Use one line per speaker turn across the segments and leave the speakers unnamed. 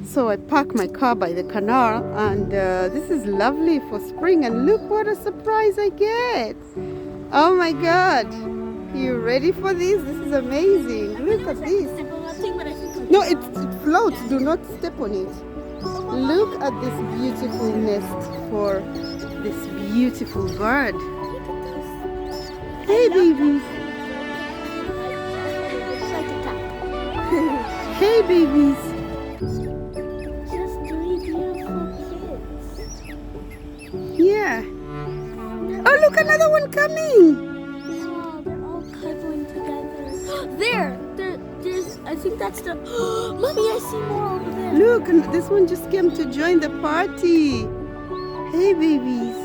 So I park my car by the canal, and this is lovely for spring, and look what a surprise I get. Oh my god, you ready for this? This is amazing. Look at this. No, it floats. Do not step on it. Look at this beautiful nest for this beautiful bird. Hey babies. Hey babies.
Just three beautiful kids.
Yeah. Oh, look, another one coming.
Wow, they're all cuddling together. There's. I think that's the. Mommy, I see more over there.
Look, and this one just came to join the party. Hey babies.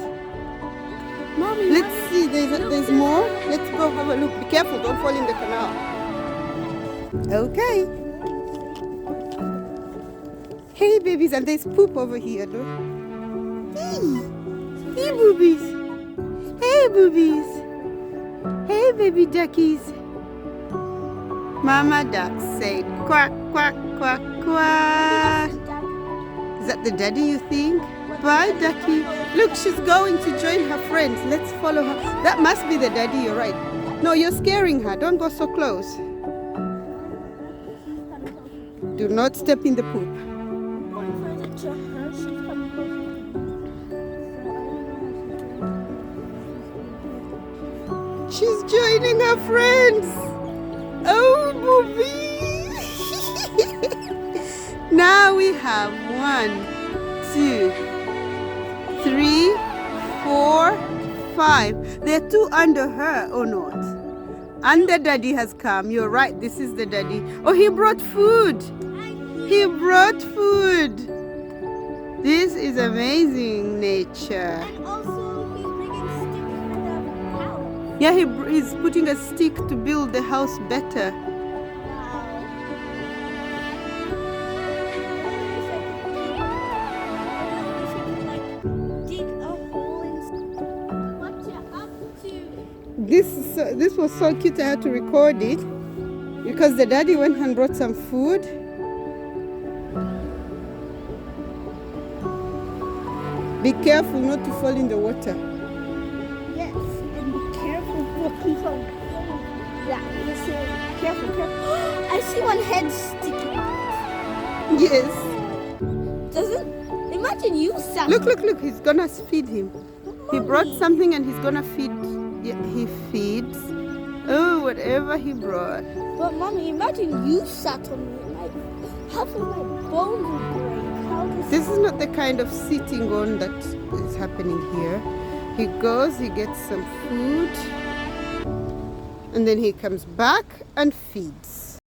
Mommy,
Let's see, there's more. Let's go have a look. Be careful, don't fall in the canal. Okay. Hey babies, and there's poop over here, look. Hey, hey boobies. Hey boobies. Hey baby duckies. Mama duck said quack, quack, quack, quack. Is that the daddy you think? Bye ducky. Look, she's going to join her friends. Let's follow her. That must be the daddy, you're right. No, you're scaring her. Don't go so close. Do not step in the poop. She's joining her friends. Oh, booby. Now we have 1, 2, 3, 4, 5. There are 2 under her or not. And the daddy has come. You're right. This is the daddy. Oh, he brought food. He brought food. This is amazing nature.
And also, he's bringing sticks for the house.
Yeah, he's putting a stick to build the house better. This was so cute. I had to record it because the daddy went and brought some food. Be careful not to fall in the water.
Yes, and be careful what keeps on. Yeah, listen. Careful, careful. I see one head sticking out.
Yes.
Doesn't imagine you sat.
Look! He's gonna feed him. He brought something and he's gonna feed. Yeah, he feeds. Oh, whatever he brought.
But mommy, imagine you sat on me. Like half of my bones would break. How does
This is not the kind of sitting on that is happening here. He goes, he gets some food, and then he comes back and feeds.